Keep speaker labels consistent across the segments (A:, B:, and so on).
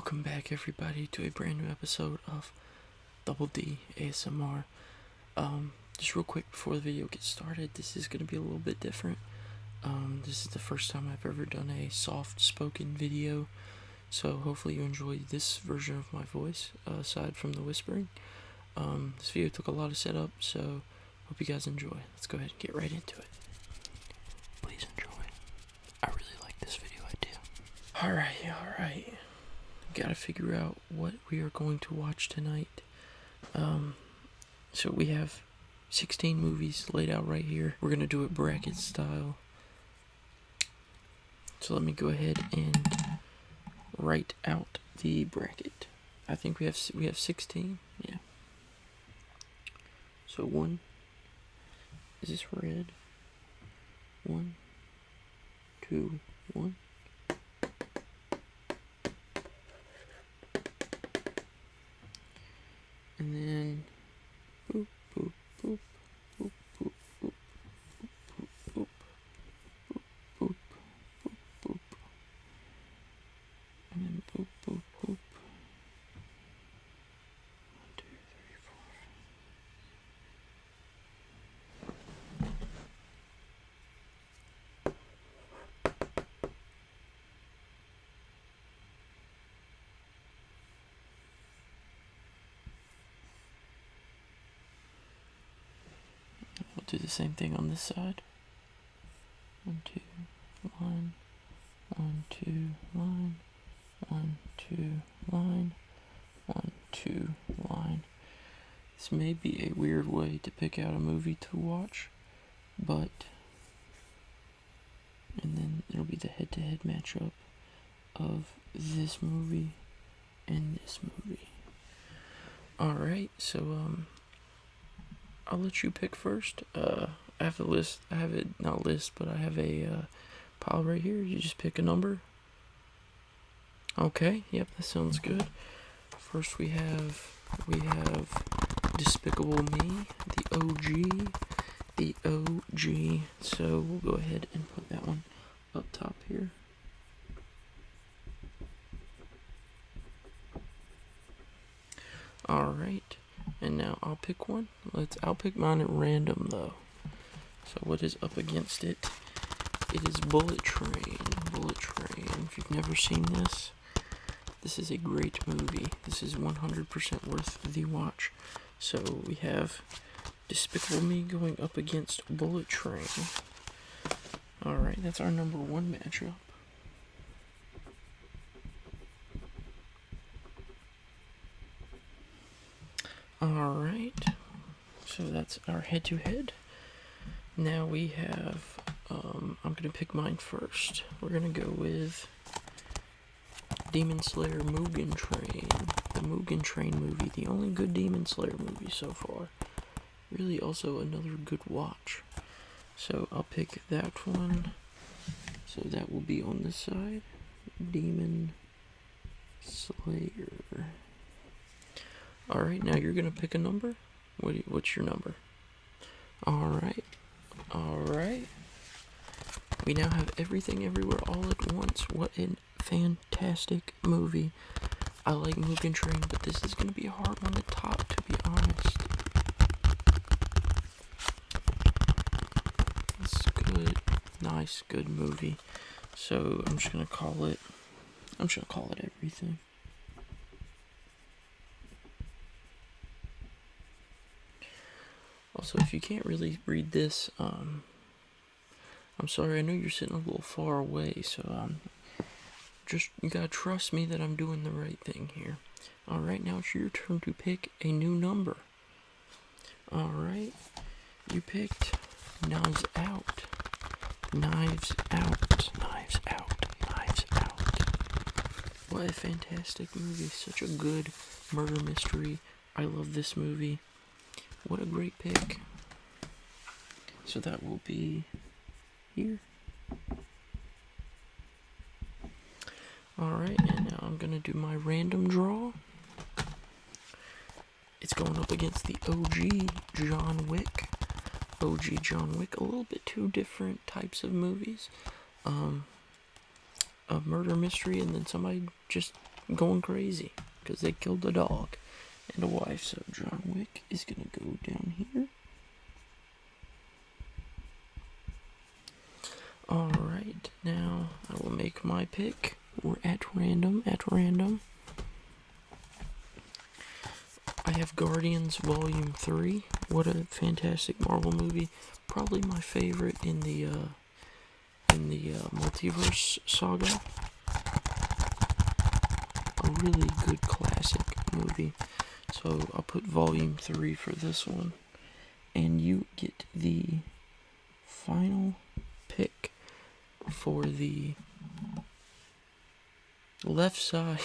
A: Welcome back, everybody, to a brand new episode of Double D ASMR. Just real quick before the video gets started, this is going to be a little bit different. This is the first time I've ever done a soft-spoken video, so hopefully you enjoyed this version of my voice, aside from the whispering. This video took a lot of setup, so hope you guys enjoy. Let's go ahead and get right into it. Please enjoy. I really like this video idea. Alright. Gotta figure out what we are going to watch tonight. So we have 16 movies laid out right here. We're gonna do it bracket style. So let me go ahead and write out the bracket. I think we have 16. Yeah. So one. Is this red? 1, 2, 1. And then boop, boop, boop, boop, boop, boop, boop, boop, boop, boop, boop, boop, and then boop, boop, boop. 1, 2, 3, 4. We'll do the same thing on this side. 1, 2, line. 1, 2, line. 1, 2, line. 1, 2, line. This may be a weird way to pick out a movie to watch, but and then it'll be the head-to-head matchup of this movie and this movie. Alright, so I'll let you pick first. I have a list. I have it, not list, but I have a pile right here. You just pick a number. Okay, yep, that sounds good. First we have Despicable Me, the OG. So we'll go ahead and put that one up top here. Alright, and now I'll pick one. I'll pick mine at random though. So what is up against it? It is Bullet Train. If you've never seen this, this is a great movie. This is 100% worth the watch. So we have Despicable Me going up against Bullet Train. Alright, that's our number one matchup. Alright, so that's our head-to-head. Now we have, I'm going to pick mine first. We're going to go with Demon Slayer Mugen Train. The Mugen Train movie, the only good Demon Slayer movie so far. Really also another good watch. So I'll pick that one. So that will be on this side. Demon Slayer. Alright, now you're going to pick a number. What's your number? Alright. We now have Everything Everywhere All at Once. What a fantastic movie. I like Mugen Train, but this is going to be a hard one to top, to be honest. It's good. Nice, good movie. So I'm just going to call it Everything. Also, if you can't really read this, I'm sorry, I know you're sitting a little far away, so you gotta trust me that I'm doing the right thing here. Alright, now it's your turn to pick a new number. Alright, you picked Knives Out. What a fantastic movie, such a good murder mystery. I love this movie. What a great pick. So that will be here. Alright, and now I'm going to do my random draw. It's going up against the OG John Wick. A little bit two different types of movies. A murder mystery and then somebody just going crazy because they killed a dog and a wife. So John Wick is gonna go down here. Alright, now I will make my pick. We're at random. I have Guardians Volume 3. What a fantastic Marvel movie. Probably my favorite in the multiverse saga. A really good classic movie. So I'll put Volume 3 for this one. And you get the final pick for the left side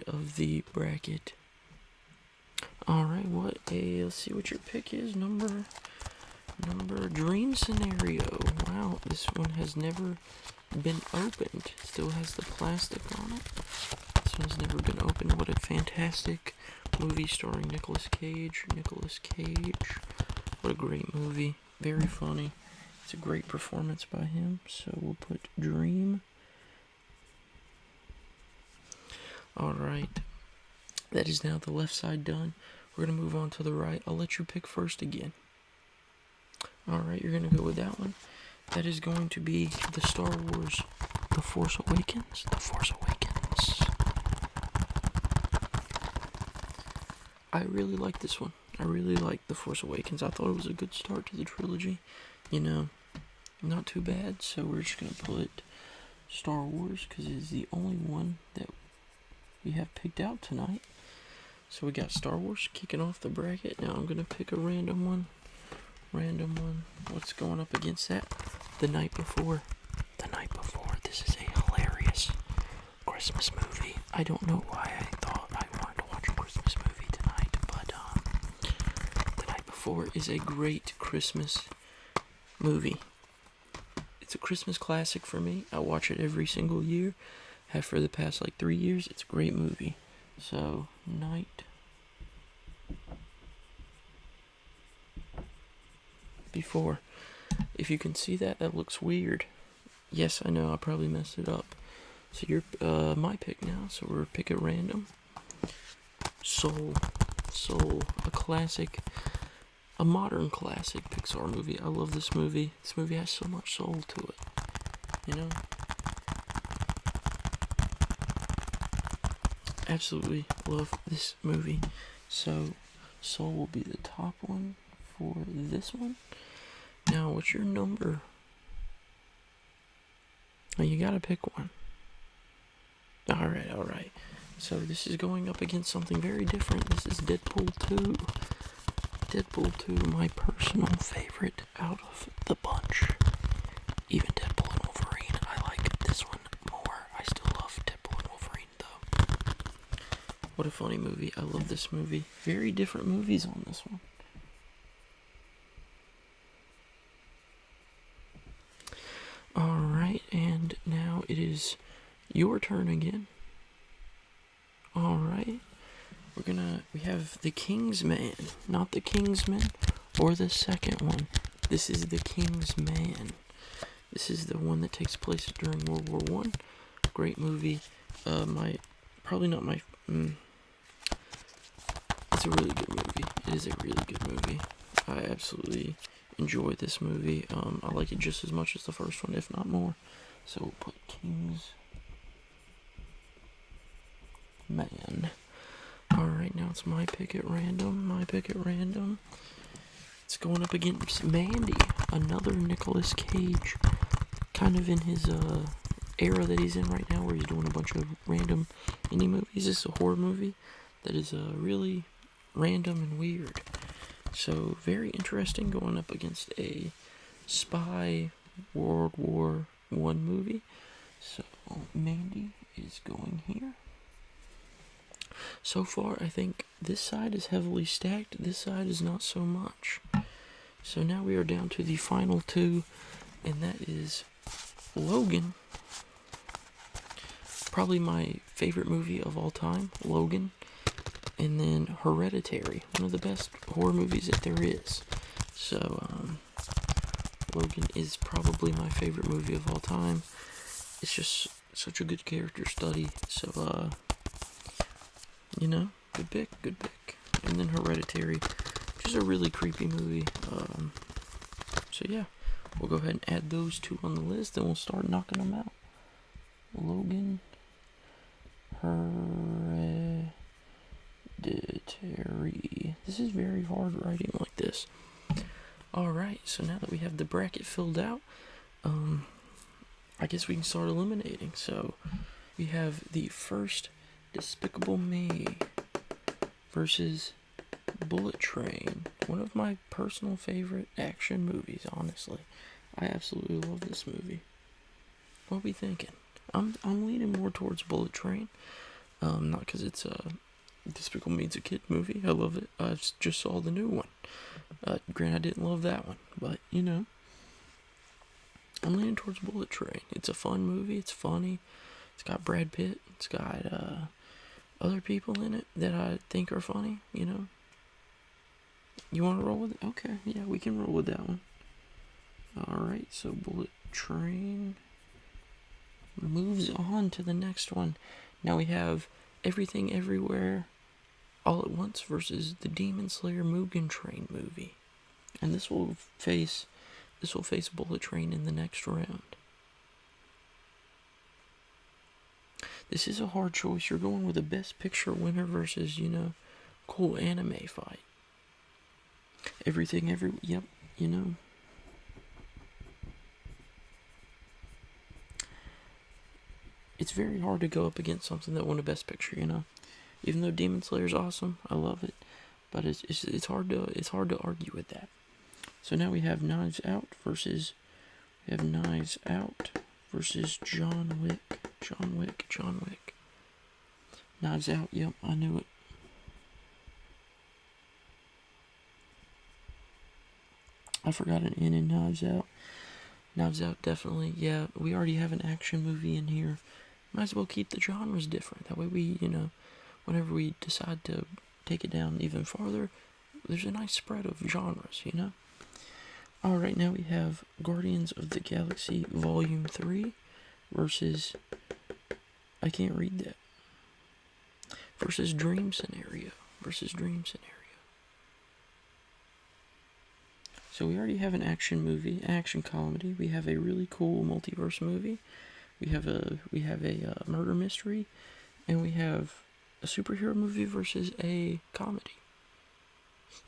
A: of the bracket. Alright, let's see what your pick is. Number dream scenario. Wow, this one has never been opened. Still has the plastic on it. This one's never been opened. What a fantastic movie starring Nicolas Cage. What a great movie. Very funny. It's a great performance by him. So we'll put Dream. Alright. That is now the left side done. We're going to move on to the right. I'll let you pick first again. Alright, you're going to go with that one. That is going to be the Star Wars The Force Awakens. I really like this one. I really like The Force Awakens. I thought it was a good start to the trilogy. You know, not too bad. So we're just going to put Star Wars because it is the only one that we have picked out tonight. So we got Star Wars kicking off the bracket. Now I'm going to pick a random one. What's going up against that? The Night Before. This is a hilarious Christmas movie. I don't know why I thought I wanted to watch a Christmas movie tonight, but The Night Before is a great Christmas movie. It's a Christmas classic for me. I watch it every single year. Have for the past 3 years. It's a great movie. So, Night Before. If you can see that looks weird. Yes, I know, I probably messed it up. So you're my pick now, so we're pick at random. Soul, a classic, a modern classic Pixar movie. I love this movie. This movie has so much soul to it, you know? Absolutely love this movie. So, Soul will be the top one for this one. Now, what's your number? Oh, you gotta pick one. Alright. So, this is going up against something very different. This is Deadpool 2. Deadpool 2, my personal favorite out of the bunch. Even Deadpool and Wolverine, I like this one more. I still love Deadpool and Wolverine, though. What a funny movie. I love this movie. Very different movies on this one. Alright, and now it is your turn again. Alright. We have the Kingsman, not the Kingsman or the second one. This is the Kingsman. This is the one that takes place during World War I. Great movie. It's a really good movie. It is a really good movie. I absolutely enjoy this movie. I like it just as much as the first one, if not more. So we'll put Kingsman. Alright, now it's my pick at random. It's going up against Mandy, another Nicolas Cage, kind of in his era that he's in right now, where he's doing a bunch of random indie movies. This is a horror movie that is really random and weird. So, very interesting, going up against a spy World War I movie. So, Mandy is going here. So far, I think this side is heavily stacked, this side is not so much. So now we are down to the final two, and that is Logan. Probably my favorite movie of all time, Logan. And then Hereditary, one of the best horror movies that there is. So, Logan is probably my favorite movie of all time. It's just such a good character study. So, good pick. And then Hereditary, which is a really creepy movie. So yeah, we'll go ahead and add those two on the list, and we'll start knocking them out. Logan, Hereditary. This is very hard writing like this. Alright, so now that we have the bracket filled out, I guess we can start eliminating. So, we have the first Despicable Me versus Bullet Train. One of my personal favorite action movies, honestly. I absolutely love this movie. What are we thinking? I'm leaning more towards Bullet Train. Not because it's Despicable Me's a kid movie. I love it. I just saw the new one. Granted, I didn't love that one, but I'm leaning towards Bullet Train. It's a fun movie. It's funny. It's got Brad Pitt. It's got other people in it that I think are funny. You want to roll with it? Okay, yeah, we can roll with that one. All right, so Bullet Train moves on to the next one. Now we have Everything Everywhere All at Once versus the Demon Slayer Mugen Train movie. And this will face Bullet Train in the next round. This is a hard choice. You're going with a Best Picture winner versus, cool anime fight. Yep. It's very hard to go up against something that won a Best Picture, Even though Demon Slayer's awesome, I love it, but it's hard to argue with that. So now we have Knives Out versus John Wick. Knives Out, yep, I knew it. I forgot an N in Knives Out. Knives Out, definitely, yeah, we already have an action movie in here. Might as well keep the genres different. That way we, whenever we decide to take it down even farther, there's a nice spread of genres, Alright, now we have Guardians of the Galaxy Volume 3 versus, I can't read that, versus Dream Scenario. So we already have an action comedy. We have a really cool multiverse movie. We have a murder mystery, and we have a superhero movie versus a comedy.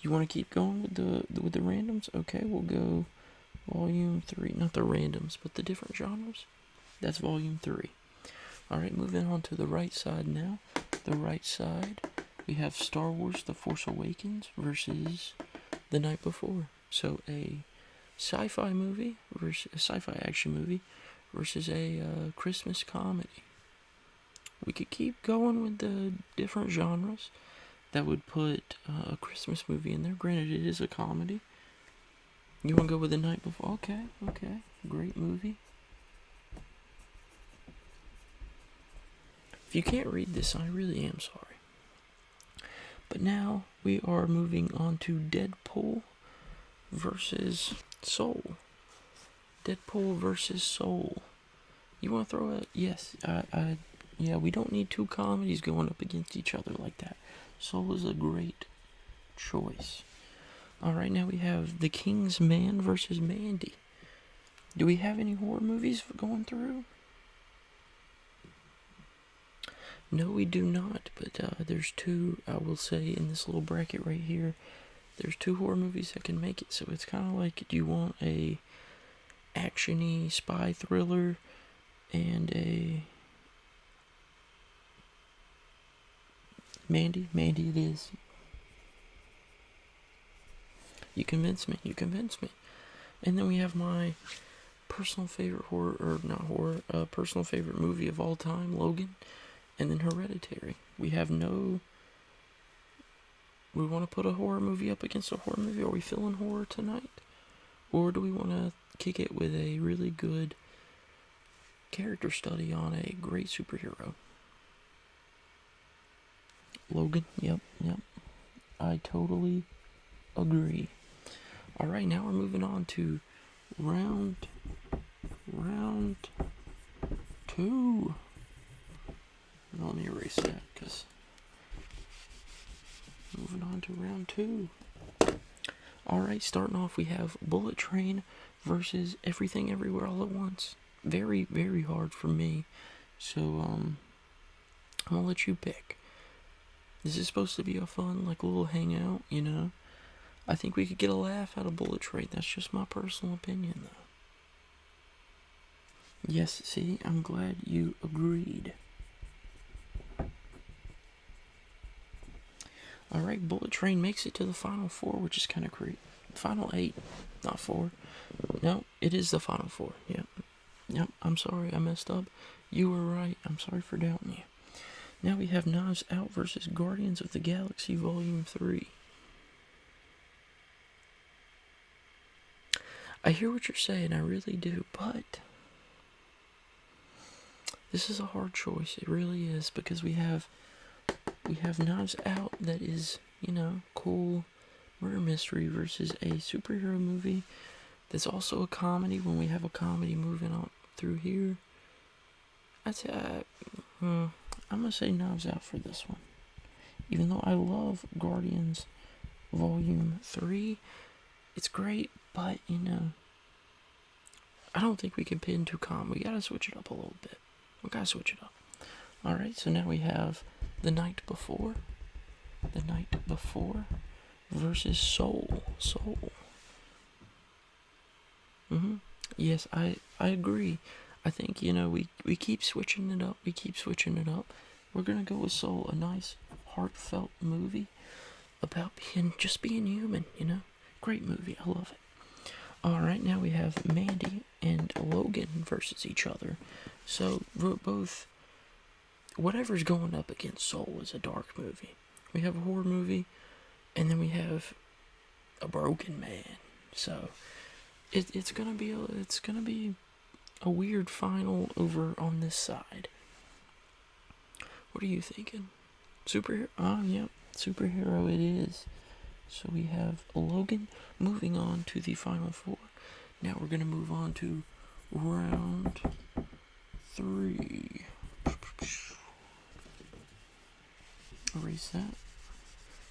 A: You want to keep going with the randoms? Okay, we'll go Volume 3. Not the randoms, but the different genres. That's Volume 3. Alright, moving on to the right side now. The right side, we have Star Wars The Force Awakens versus The Night Before. So a sci-fi movie versus a sci-fi action movie versus a Christmas comedy. We could keep going with the different genres. That would put a Christmas movie in there. Granted, it is a comedy. You want to go with The Night Before? Okay. Great movie. If you can't read this, I really am sorry. But now we are moving on to Deadpool versus Soul. Deadpool versus Soul. You want to throw it? Yes. Yeah, we don't need two comedies going up against each other like that. Soul is a great choice. Alright, now we have The King's Man versus Mandy. Do we have any horror movies going through? No, we do not, but there's two, I will say, in this little bracket right here. There's two horror movies that can make it, so it's kind of like, do you want a action-y spy thriller and a Mandy it is. You convinced me. And then we have my personal favorite personal favorite movie of all time, Logan, and then Hereditary. We want to put a horror movie up against a horror movie? Are we feeling horror tonight? Or do we want to kick it with a really good character study on a great superhero? Logan, yep. I totally agree. Alright, now we're moving on to round 2. Let me erase that, because moving on to round 2. Alright, starting off, we have Bullet Train versus Everything Everywhere All at Once. Very, very hard for me. So, I'm gonna let you pick. This is supposed to be a fun, like, little hangout, you know? I think we could get a laugh out of Bullet Train. That's just my personal opinion, though. Yes, see? I'm glad you agreed. Alright, Bullet Train makes it to the final 4, which is kind of creepy. Final 8, not 4. No, it is the final 4. Yep, I'm sorry, I messed up. You were right. I'm sorry for doubting you. Now we have Knives Out versus Guardians of the Galaxy Volume 3. I hear what you're saying, I really do, but this is a hard choice. It really is, because we have Knives Out that is, you know, cool murder mystery versus a superhero movie that's also a comedy when we have a comedy moving on through here. I'd say I'm gonna say Knives Out for this one. Even though I love Guardians Volume 3, it's great, but, you know, I don't think we can pin to comedy. We gotta switch it up a little bit. We gotta switch it up. Alright, so now we have The Night Before. The Night Before versus Soul. Yes, I agree. I think, you know, we keep switching it up. We're gonna go with Soul, a nice, heartfelt movie about just being human, you know? Great movie, I love it. Alright, now we have Mandy and Logan versus each other. So, both, whatever's going up against Soul is a dark movie. We have a horror movie, and then we have a broken man. So, it's gonna be a weird final over on this side. What are you thinking? Superhero? Oh, yeah, superhero it is. So we have Logan moving on to the final 4. Now we're gonna move on to round 3. Erase that,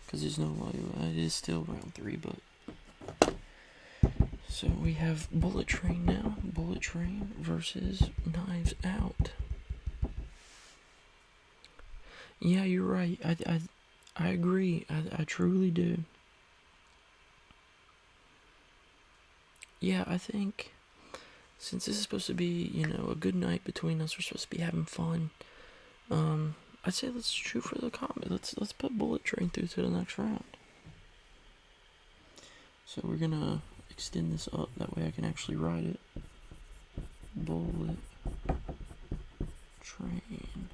A: because there's no way. It is still round 3, but so we have Bullet Train now. Bullet Train versus Knives Out. Yeah, you're right. I agree. I truly do. Yeah, I think since this is supposed to be, you know, a good night between us, we're supposed to be having fun. I'd say let's shoot for the comedy. Let's put Bullet Train through to the next round. So we're gonna extend this up, that way I can actually write it. Bullet Train.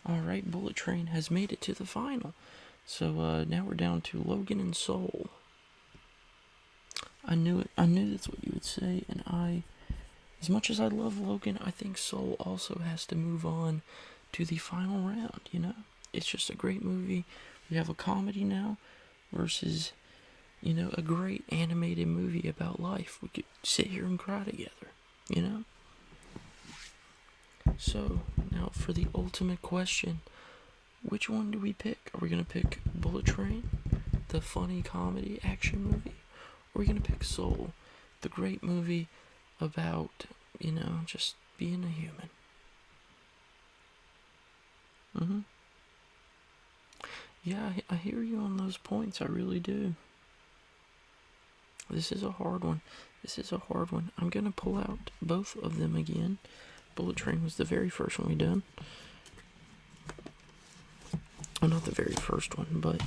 A: Alright, Bullet Train has made it to the final. So now we're down to Logan and Soul. I knew it. I knew that's what you would say, and as much as I love Logan, I think Soul also has to move on to the final round, you know? It's just a great movie. We have a comedy now versus, you know, a great animated movie about life. We could sit here and cry together, you know? So, now for the ultimate question, which one do we pick? Are we going to pick Bullet Train, the funny comedy action movie? Or are we going to pick Soul, the great movie about, you know, just being a human? Yeah, I hear you on those points, I really do. This is a hard one. I'm going to pull out both of them again. Bullet Train was the very first one we done. Well, not the very first one, but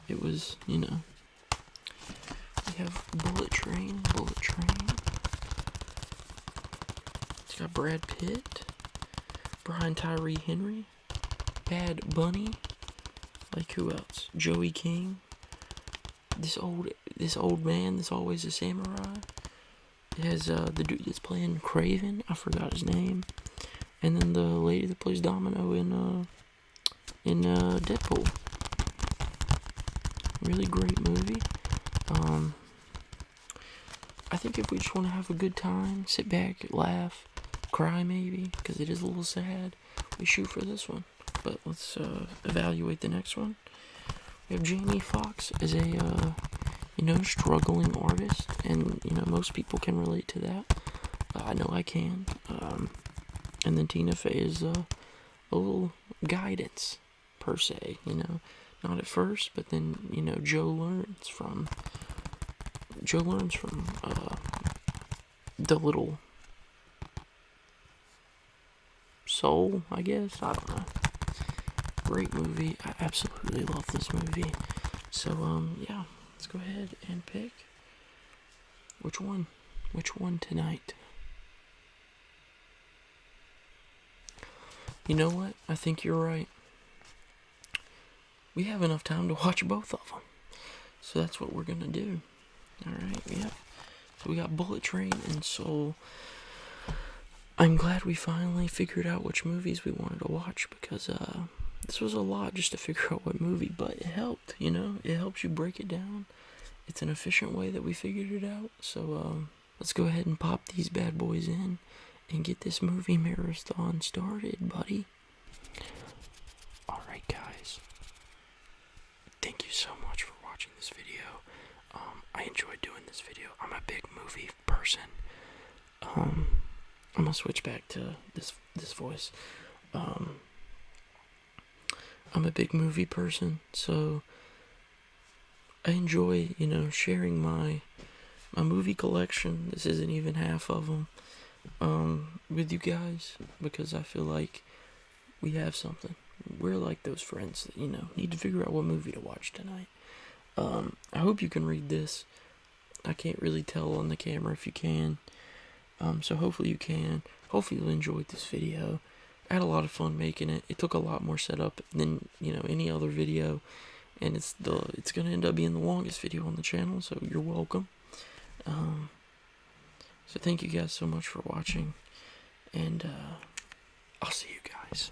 A: it was, you know. We have Bullet Train. It's got Brad Pitt, Brian Tyree Henry, Bad Bunny, like who else? Joey King. This old man that's always a samurai. It has the dude that's playing Craven, I forgot his name, and then the lady that plays Domino in Deadpool. Really great movie. I think if we just want to have a good time, sit back, laugh, cry maybe, because it is a little sad. We shoot for this one, but let's evaluate the next one. We have Jamie Foxx as a struggling artist, and most people can relate to that. I know I can. And then Tina Fey is a little guidance per se, not at first, but then Joe learns from the little soul, I guess. I don't know. Great movie. I absolutely love this movie. So yeah, let's go ahead and pick which one tonight. You know what? I think you're right. We have enough time to watch both of them. So that's what we're going to do. Alright, yeah. So we got Bullet Train and Soul. I'm glad we finally figured out which movies we wanted to watch, because this was a lot just to figure out what movie, but it helped, It helps you break it down. It's an efficient way that we figured it out. So let's go ahead and pop these bad boys in and get this movie marathon started, buddy. Alright, guys. Thank you so much for watching this video. I enjoyed doing this video. I'm a big movie person. I'm gonna switch back to this voice. I'm a big movie person, so I enjoy, sharing my movie collection. This isn't even half of them. With you guys, because I feel like we have something. We're like those friends that, need to figure out what movie to watch tonight. I hope you can read this. I can't really tell on the camera if you can. So hopefully you can. Hopefully you'll enjoy this video. I had a lot of fun making it. It took a lot more setup than, any other video. And it's gonna end up being the longest video on the channel, so you're welcome. So thank you guys so much for watching, and I'll see you guys.